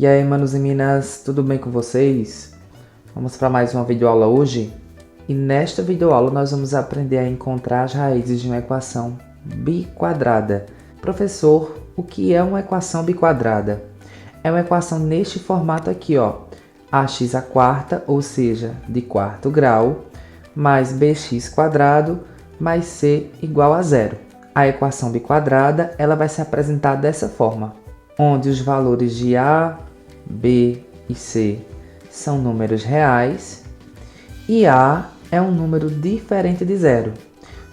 E aí, manos e minas, tudo bem com vocês? Vamos para mais uma videoaula hoje? E nesta videoaula nós vamos aprender a encontrar as raízes de uma equação biquadrada. Professor, o que é uma equação biquadrada? É uma equação neste formato aqui, ó. Ax à quarta, ou seja, de quarto grau, mais bx quadrado, mais c igual a zero. A equação biquadrada ela vai se apresentar dessa forma, onde os valores de a, b e c são números reais e a é um número diferente de zero,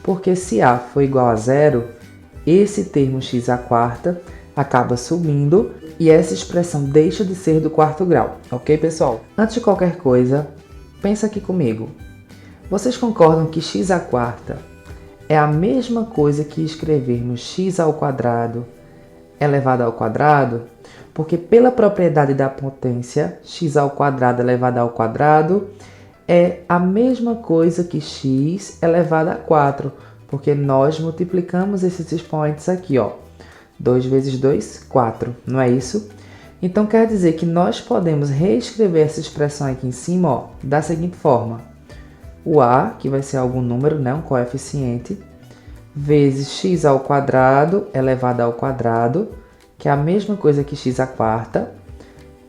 porque se a for igual a zero, esse termo x à quarta acaba subindo e essa expressão deixa de ser do quarto grau, ok, pessoal? Antes de qualquer coisa, pensa aqui comigo. Vocês concordam que x à quarta é a mesma coisa que escrevermos x ao quadrado elevado ao quadrado? Porque pela propriedade da potência, x ao quadrado elevado ao quadrado é a mesma coisa que x elevado a 4, porque nós multiplicamos esses expoentes aqui, ó. 2 vezes 2, 4, não é isso? Então quer dizer que nós podemos reescrever essa expressão aqui em cima, ó, da seguinte forma. O a, que vai ser algum número, né, um coeficiente, vezes x ao quadrado elevado ao quadrado, que é a mesma coisa que x à quarta,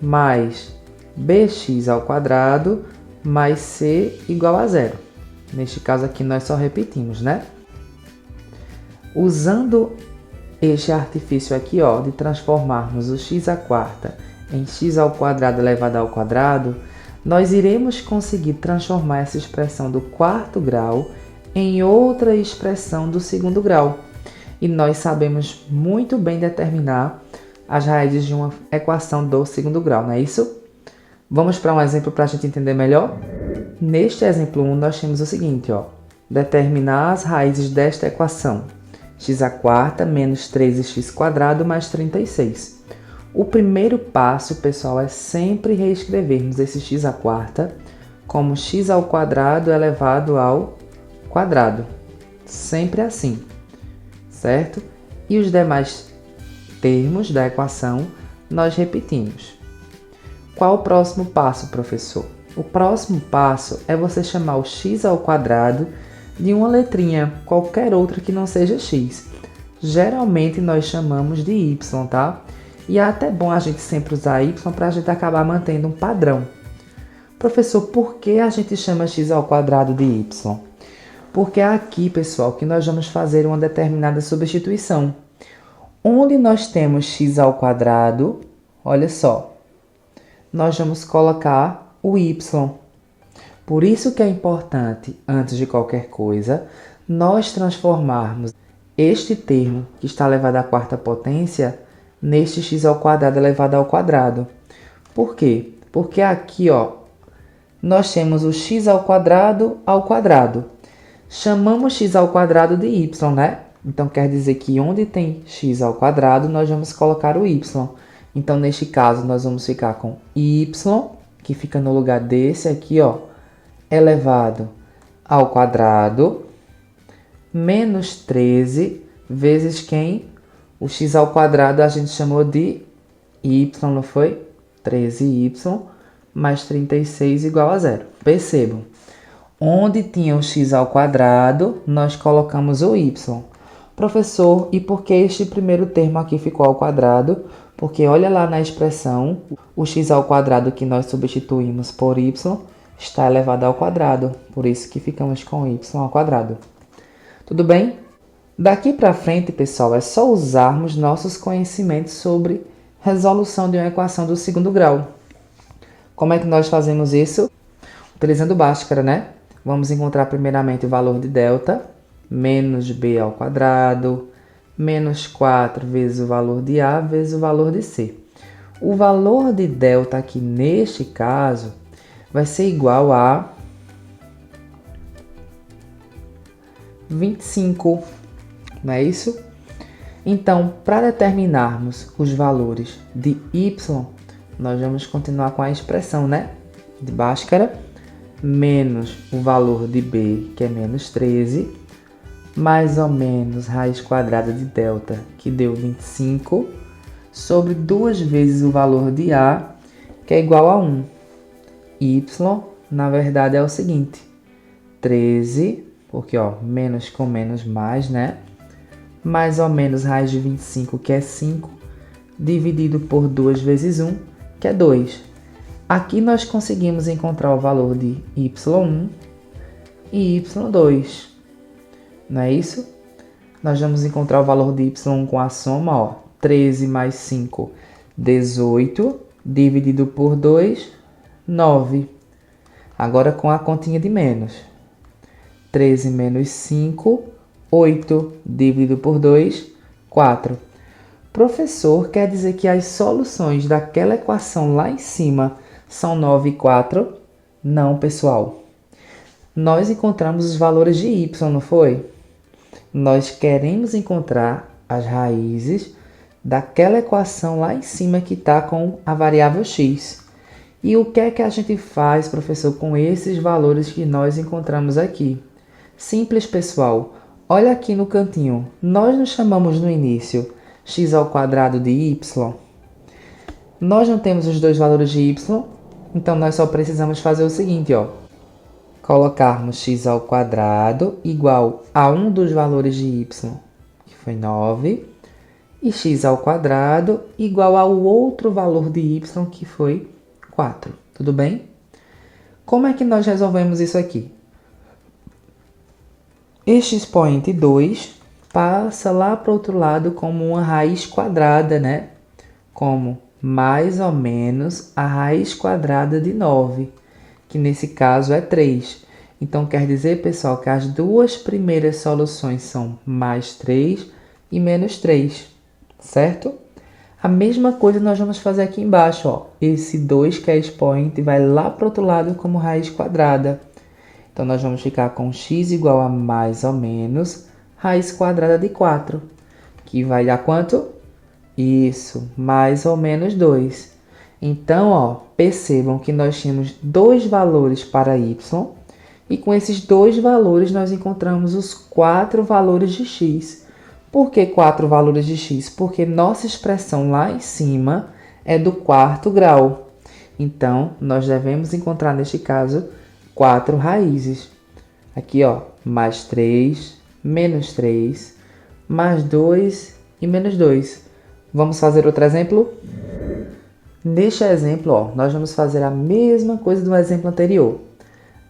mais bx ao quadrado, mais c igual a zero. Neste caso aqui nós só repetimos, né? Usando este artifício aqui, ó, de transformarmos o x à quarta em x ao quadrado elevado ao quadrado, nós iremos conseguir transformar essa expressão do quarto grau em outra expressão do segundo grau. E nós sabemos muito bem determinar as raízes de uma equação do segundo grau, não é isso? Vamos para um exemplo para a gente entender melhor? Neste exemplo 1, nós temos o seguinte, ó. Determinar as raízes desta equação. X à quarta menos 13x quadrado mais 36. O primeiro passo, pessoal, é sempre reescrevermos esse x à quarta como x ao quadrado elevado ao quadrado. Sempre assim, certo? E os demais termos da equação nós repetimos. Qual o próximo passo, professor? O próximo passo é você chamar o x ao quadrado de uma letrinha, qualquer outra que não seja x. Geralmente nós chamamos de y, tá? E é até bom a gente sempre usar y para a gente acabar mantendo um padrão. Professor, por que a gente chama x ao quadrado de y? Porque é aqui, pessoal, que nós vamos fazer uma determinada substituição. Onde nós temos x ao quadrado, olha só, nós vamos colocar o y. Por isso que é importante, antes de qualquer coisa, nós transformarmos este termo, que está elevado à quarta potência, neste x ao quadrado elevado ao quadrado. Por quê? Porque aqui, ó, nós temos o x ao quadrado. Chamamos x ao quadrado de y, né? Então, quer dizer que onde tem x ao quadrado, nós vamos colocar o y. Então, neste caso, nós vamos ficar com y, que fica no lugar desse aqui, ó, elevado ao quadrado, menos 13 vezes quem? O x ao quadrado a gente chamou de y, não foi? 13y mais 36 igual a zero. Percebam, onde tinha o x ao quadrado, nós colocamos o y. Professor, e por que este primeiro termo aqui ficou ao quadrado? Porque olha lá na expressão, o x ao quadrado que nós substituímos por y está elevado ao quadrado, por isso que ficamos com y ao quadrado. Tudo bem? Daqui para frente, pessoal, é só usarmos nossos conhecimentos sobre resolução de uma equação do segundo grau. Como é que nós fazemos isso? Utilizando Bhaskara, né? Vamos encontrar primeiramente o valor de delta, menos b ao quadrado, menos 4 vezes o valor de a vezes o valor de c. O valor de delta aqui neste caso vai ser igual a 25, não é isso? Então, para determinarmos os valores de y, nós vamos continuar com a expressão, né? De Bhaskara, menos o valor de b, que é menos 13, mais ou menos raiz quadrada de delta, que deu 25, sobre 2 vezes o valor de A, que é igual a 1. Y, na verdade, é o seguinte. 13, porque ó, menos com menos mais, né? Mais ou menos raiz de 25, que é 5, dividido por 2 vezes 1, que é 2. Aqui nós conseguimos encontrar o valor de y1 e y2. Não é isso? Nós vamos encontrar o valor de y1 com a soma, ó. 13 mais 5, 18, dividido por 2, 9. Agora com a continha de menos. 13 menos 5, 8, dividido por 2, 4. Professor, quer dizer que as soluções daquela equação lá em cima são 9 e 4? Não, pessoal. Nós encontramos os valores de y, não foi? Nós queremos encontrar as raízes daquela equação lá em cima que está com a variável x. E o que é que a gente faz, professor, com esses valores que nós encontramos aqui? Simples, pessoal. Olha aqui no cantinho. Nós nos chamamos no início x² de y. Nós não temos os dois valores de y, então nós só precisamos fazer o seguinte, ó. Colocarmos x² igual a um dos valores de y, que foi 9, e x² igual ao outro valor de y, que foi 4. Tudo bem? Como é que nós resolvemos isso aqui? Este expoente 2 passa lá para o outro lado como uma raiz quadrada, né? Como mais ou menos a raiz quadrada de 9, que nesse caso é 3. Então, quer dizer, pessoal, que as duas primeiras soluções são mais 3 e menos 3, certo? A mesma coisa nós vamos fazer aqui embaixo, ó. Esse 2 que é expoente vai lá para o outro lado como raiz quadrada. Então, nós vamos ficar com x igual a mais ou menos raiz quadrada de 4, que vai dar quanto? Isso, mais ou menos 2. Então, ó, percebam que nós tínhamos dois valores para y, e com esses dois valores nós encontramos os 4 valores de x. Por que 4 valores de x? Porque nossa expressão lá em cima é do 4º grau. Então, nós devemos encontrar, neste caso, 4 raízes. Aqui, ó, mais 3, menos 3, mais 2 e menos 2. Vamos fazer outro exemplo? Neste exemplo, ó, nós vamos fazer a mesma coisa do exemplo anterior.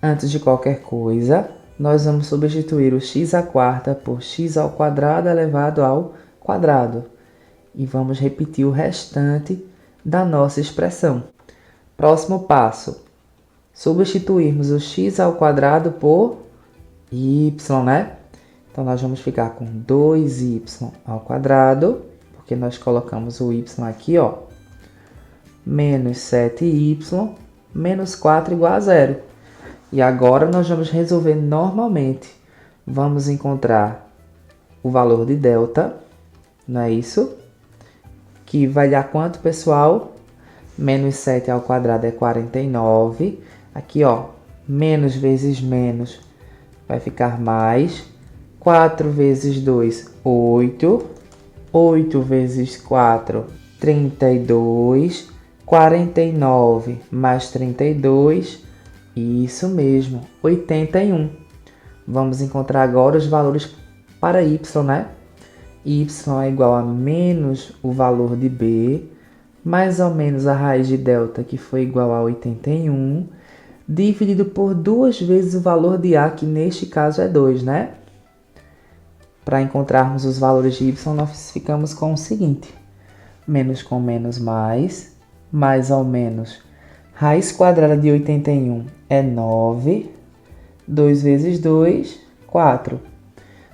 Antes de qualquer coisa, nós vamos substituir o x² por x² elevado ao quadrado. E vamos repetir o restante da nossa expressão. Próximo passo. Substituirmos o x² por y, né? Então, nós vamos ficar com 2y², porque nós colocamos o y aqui, ó. Menos 7y, menos 4 igual a 0. E agora nós vamos resolver normalmente. Vamos encontrar o valor de delta, não é isso? Que vai dar quanto, pessoal? Menos 7² é 49. Aqui, ó, menos vezes menos vai ficar mais. 4 vezes 2, 8. 8 vezes 4, 32. 49 mais 32, isso mesmo, 81. Vamos encontrar agora os valores para y, né? Y é igual a menos o valor de b, mais ou menos a raiz de delta, que foi igual a 81, dividido por 2 vezes o valor de a, que neste caso é 2, né? Para encontrarmos os valores de y, nós ficamos com o seguinte. Menos com menos mais ou menos. Raiz quadrada de 81 é 9. 2 vezes 2, 4.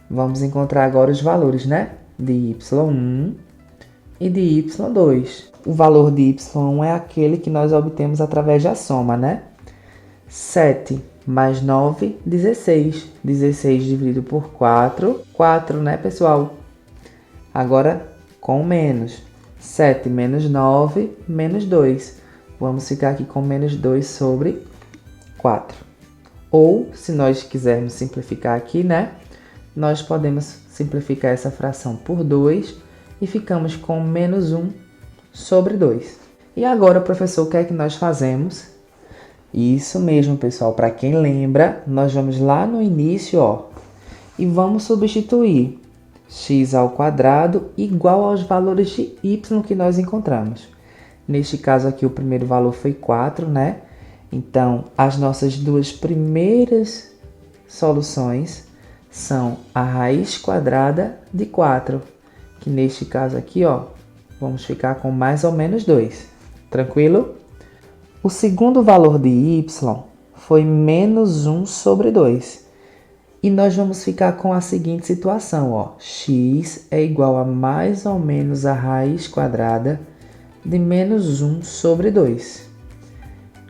Vamos encontrar agora os valores, né? De y1 e de y2. O valor de y1 é aquele que nós obtemos através da soma, né? 7 mais 9, 16. 16 dividido por 4. 4, né, pessoal? Agora, com menos. 7 menos 9, menos 2. Vamos ficar aqui com menos 2 sobre 4. Ou, se nós quisermos simplificar aqui, né? Nós podemos simplificar essa fração por 2 e ficamos com menos 1 sobre 2. E agora, professor, o que é que nós fazemos? Isso mesmo, pessoal. Para quem lembra, nós vamos lá no início, ó, e vamos substituir x ao quadrado igual aos valores de y que nós encontramos. Neste caso aqui, o primeiro valor foi 4, né? Então, as nossas duas primeiras soluções são a raiz quadrada de 4, que neste caso aqui, ó, vamos ficar com mais ou menos 2. Tranquilo? O segundo valor de y foi menos 1 sobre 2. E nós vamos ficar com a seguinte situação, ó. X é igual a mais ou menos a raiz quadrada de menos 1 sobre 2.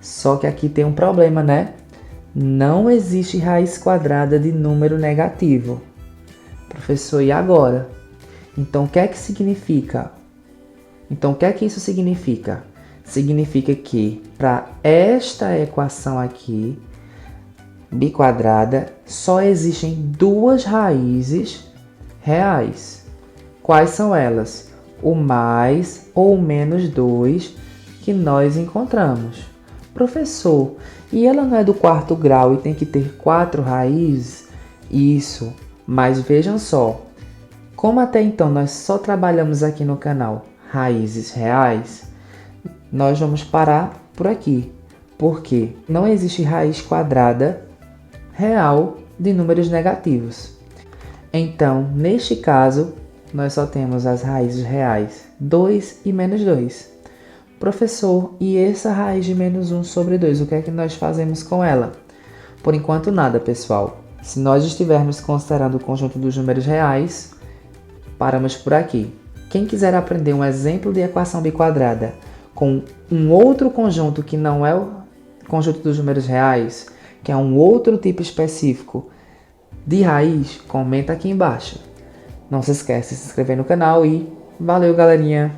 Só que aqui tem um problema, né? Não existe raiz quadrada de número negativo. Professor, e agora? Então, o que é que significa? Então, o que é que isso significa? Significa que para esta equação aqui, biquadrada, só existem duas raízes reais. Quais são elas? O mais ou o menos 2 que nós encontramos. Professor, e ela não é do quarto grau e tem que ter 4 raízes? Isso, mas vejam só, como até então nós só trabalhamos aqui no canal raízes reais, nós vamos parar por aqui, porque não existe raiz quadrada real de números negativos. Então, neste caso, nós só temos as raízes reais 2 e menos 2. Professor, e essa raiz de menos 1 sobre 2, o que é que nós fazemos com ela? Por enquanto nada, pessoal. Se nós estivermos considerando o conjunto dos números reais, paramos por aqui. Quem quiser aprender um exemplo de equação biquadrada com um outro conjunto que não é o conjunto dos números reais, que é um outro tipo específico de raiz, comenta aqui embaixo. Não se esquece de se inscrever no canal e valeu, galerinha!